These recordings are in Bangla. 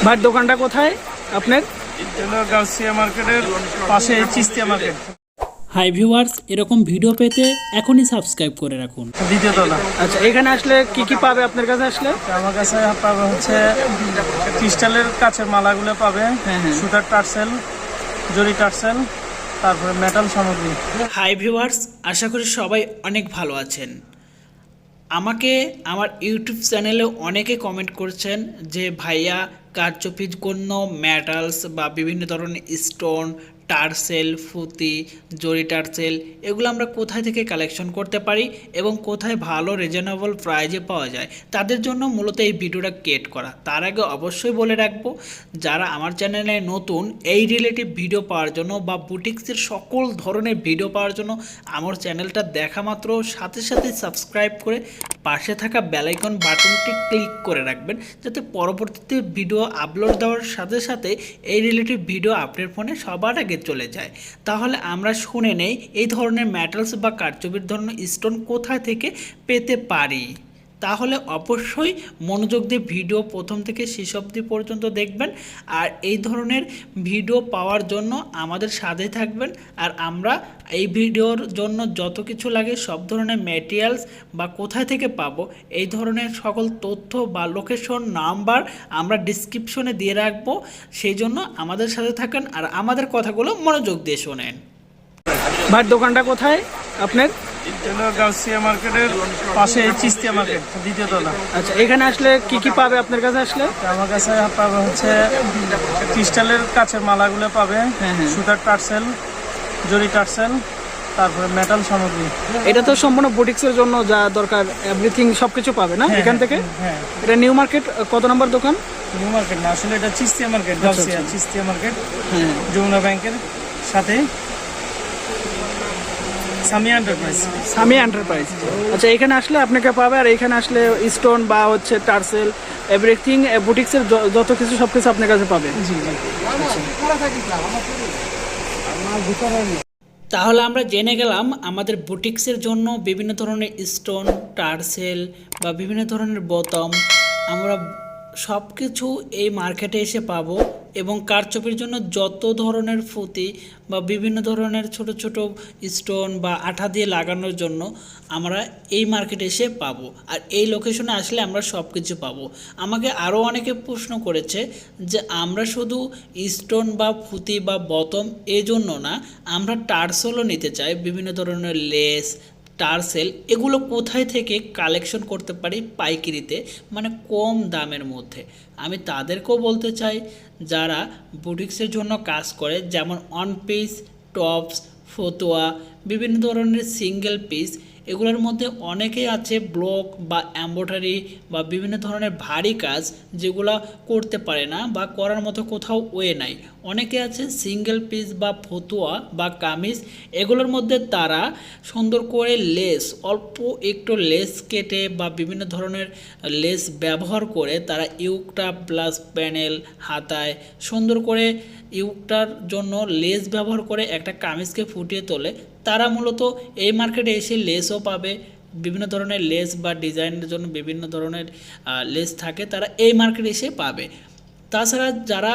ভাই দোকানটা কোথায় আপনার? গাউসিয়া মার্কেটের পাশে চিস্তিয়া মার্কেট। হাই ভিউয়ার্স, এরকম ভিডিও পেতে এখনই সাবস্ক্রাইব করে রাখুন। দ্বিতীয় তলা। আচ্ছা, এখানে আসলে কি কি পাবে আপনার কাছে আসলে? আমার কাছে পাবে হচ্ছে ক্রিস্টালের কাছের মালাগুলো পাবে, সুতার টার্সেল, জরি টার্সেল, তারপরে মেটাল সামগ্রী। হাই ভিউয়ার্স, আশা করি সবাই অনেক ভালো আছেন। আমাকে আমার ইউটিউব চ্যানেলে অনেকে কমেন্ট করছেন যে ভাইয়া কারচুপির জন্য মেটালস বা বিভিন্ন ধরনের স্টোন, টার্সেল, ফুতি, জরি টার্সেল এগুলো আমরা কোথায় থেকে কালেকশন করতে পারি এবং কোথায় ভালো রিজনেবল প্রাইজে পাওয়া যায়, তাদের জন্য মূলত এই ভিডিওটা ক্রিয়েট করা। তার আগে অবশ্যই বলে রাখবো, যারা আমার চ্যানেলে নতুন এই রিলেটিভ ভিডিও পাওয়ার জন্য বা বুটিক্সের সকল ধরনের ভিডিও পাওয়ার জন্য আমার চ্যানেলটা দেখা মাত্র সাথে সাথে সাবস্ক্রাইব করে পাশে থাকা বেল আইকন বাটনটি ক্লিক করে রাখবেন, যাতে পরবর্তীতে ভিডিও আপলোড দেওয়ার সাথে সাথে এই রিলেটিভ ভিডিও আপনার ফোনে সবার আগে চলে যায়। তাহলে আমরা শুনে নেই এই ধরনের মেটালস বা কারচুপির ধরনের স্টোন কোথা থেকে পেতে পারি। তাহলে অবশ্যই মনোযোগ দিয়ে ভিডিও প্রথম থেকে শেষ অবধি পর্যন্ত দেখবেন। আর এই ধরনের ভিডিও পাওয়ার জন্য আমাদের সাথে থাকবেন। আর আমরা এই ভিডিওর জন্য যত কিছু লাগে সব ধরনের ম্যাটেরিয়ালস বা কোথায় থেকে পাবো এই ধরনের সকল তথ্য বা লোকেশন নাম্বার আমরা ডিসক্রিপশনে দিয়ে রাখবো। সেই জন্য আমাদের সাথে থাকেন আর আমাদের কথাগুলো মনোযোগ দিয়ে শোনেন। ভাই দোকানটা কোথায় আপনার? গাউসিয়া মার্কেটের পাশে চিস্তিয়া মার্কেট, দ্বিতীয় তলা। আচ্ছা, এখানে আসলে কি কি পাবে আপনার কাছে আসলে? আমার কাছে পাবে হচ্ছে ক্রিস্টালের কাছের মালাগুলো পাবে, সুতার টার্সেল, জরি টার্সেল, তারপরে মেটাল সামগ্রী। এটা তো সম্পূর্ণ বুটিক্সের জন্য যা দরকার এভরিথিং সবকিছু পাবে না এখান থেকে? এটা নিউ মার্কেট কত নম্বর দোকান? নিউ মার্কেট না, আসলে এটা চিস্তিয়া মার্কেট, গাউসিয়া চিস্তিয়া মার্কেট, যমুনা ব্যাংকের সাথে সামিয়া এন্টারপ্রাইজ। আচ্ছা, এখানে আসলে আপনাকে পাবে। আর এখানে আসলে স্টোন বা হচ্ছে টার্সেল এভরিথিং বুটিক্সের যত কিছু সবকিছু আপনার কাছে পাবে। তাহলে আমরা জেনে গেলাম আমাদের বুটিক্সের জন্য বিভিন্ন ধরনের স্টোন, টার্সেল বা বিভিন্ন ধরনের বোতাম আমরা সব কিছু এই মার্কেটে এসে পাবো। এবং কারচুপির জন্য যত ধরনের ফুতি বা বিভিন্ন ধরনের ছোট ছোট স্টোন বা আঠা দিয়ে লাগানোর জন্য আমরা এই মার্কেটে এসে পাবো। আর এই লোকেশনে আসলে আমরা সব কিছু পাবো। আমাকে আরও অনেকে প্রশ্ন করেছে যে আমরা শুধু স্টোন বা ফুতি বা বতম এই জন্য না, আমরা টার্সেলও নিতে চাই, বিভিন্ন ধরনের লেস, টার্সেল এগুলো কোথায় থেকে কালেকশন করতে পারি পাইকারিতে, মানে কম দামের মধ্যে। আমি তাদেরকেও বলতে চাই যারা বুটিক্সের জন্য কাজ করে, যেমন ওয়ান পিস, টপস, ফতুয়া, বিভিন্ন ধরনের সিঙ্গেল পিস, এগুলোর মধ্যে অনেকেই আছে ব্লক বা এমব্রয়ডারি বা বিভিন্ন ধরনের ভারী কাজ যেগুলো করতে পারে না বা করার মতো কোথাও ওয়ে নাই। অনেকে আছে সিঙ্গেল পিস বা ফতুয়া বা কামিজ, এগুলোর মধ্যে তারা সুন্দর করে লেস, অল্প একটু লেস কেটে বা বিভিন্ন ধরনের লেস ব্যবহার করে তারা ইউকটা প্লাস প্যানেল হাতায় সুন্দর করে ইউকটার জন্য লেস ব্যবহার করে একটা কামিজকে ফুটিয়ে তোলে। তারা মূলত এই মার্কেটে এসে লেসও পাবে, বিভিন্ন ধরনের লেস বা ডিজাইনের জন্য বিভিন্ন ধরনের লেস থাকে, তারা এই মার্কেটে এসে পাবে। তাছাড়া যারা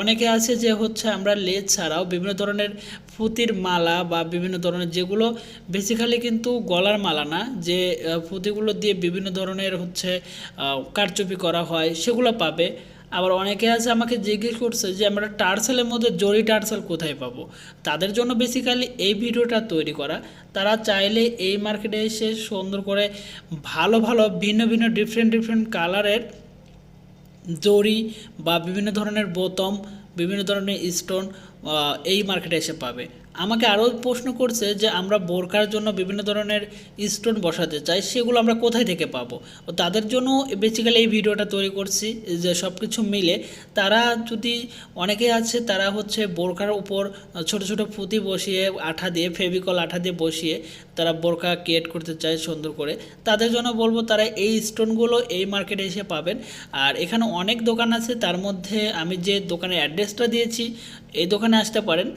অনেকে আছে যে হচ্ছে আমরা লেস ছাড়াও বিভিন্ন ধরনের ফুতির মালা বা বিভিন্ন ধরনের, যেগুলো বেসিক্যালি কিন্তু গলার মালা না, যে ফুতিগুলো দিয়ে বিভিন্ন ধরনের হচ্ছে কারচুপি করা হয়, সেগুলো পাবে। আবার অনেকে আছে আমাকে জিজ্ঞেস করছে যে আমরা টার্সেলের মধ্যে জরি টার্সেল কোথায় পাবো। তাদের জন্য বেসিক্যালি এই ভিডিওটা তৈরি করা। তারা চাইলে এই মার্কেটে এসে সুন্দর করে ভালো ভালো ভিন্ন ভিন্ন ডিফারেন্ট কালারের জরি বা বিভিন্ন ধরনের বোতাম, বিভিন্ন ধরনের স্টোন এই মার্কেটে এসে পাবে। আমাকে আরও প্রশ্ন করছে যে আমরা বোরকার জন্য বিভিন্ন ধরনের স্টোন বসাতে চাই, সেগুলো আমরা কোথায় থেকে পাবো। ও তাদের জন্য বেসিক্যালি এই ভিডিওটা তৈরি করছি, যে সব কিছু মিলে তারা যদি অনেকে আছে তারা হচ্ছে বোরকার উপর ছোট ছোট ফুতি বসিয়ে আঠা দিয়ে, ফেভিকল আঠা দিয়ে বসিয়ে তারা বোরকা ক্রিয়েট করতে চায় সুন্দর করে। তাদের জন্য বলবো তারা এই স্টোনগুলো এই মার্কেটে এসে পাবেন। আর এখানে অনেক দোকান আছে, তার মধ্যে আমি যে দোকানের অ্যাড্রেসটা দিয়েছি এই দোকানে আসতে পারেন।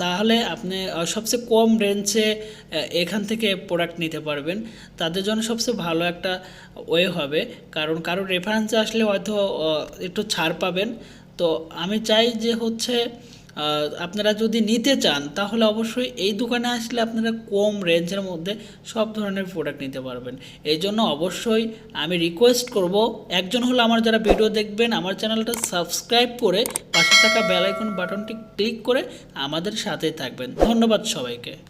তাহলে আপনি সবচেয়ে কম রেঞ্জে এখান থেকে প্রোডাক্ট নিতে পারবেন। তাদের জন্য সবচেয়ে ভালো একটা ওয়ে হবে, কারণ কারোর রেফারেন্সে আসলে হয়তো একটু ছাড় পাবেন। তো আমি চাই যে হচ্ছে আপনারা যদি নিতে চান তাহলে অবশ্যই এই দোকানে আসলে আপনারা কম রেঞ্জের মধ্যে সব ধরনের প্রোডাক্ট নিতে পারবেন। এই জন্য অবশ্যই আমি রিকোয়েস্ট করব, একজন হলো আমার যারা ভিডিও দেখবেন আমার চ্যানেলটা সাবস্ক্রাইব করে পাশে থাকা বেল আইকন বাটনটি ক্লিক করে আমাদের সাথে থাকবেন। ধন্যবাদ সবাইকে।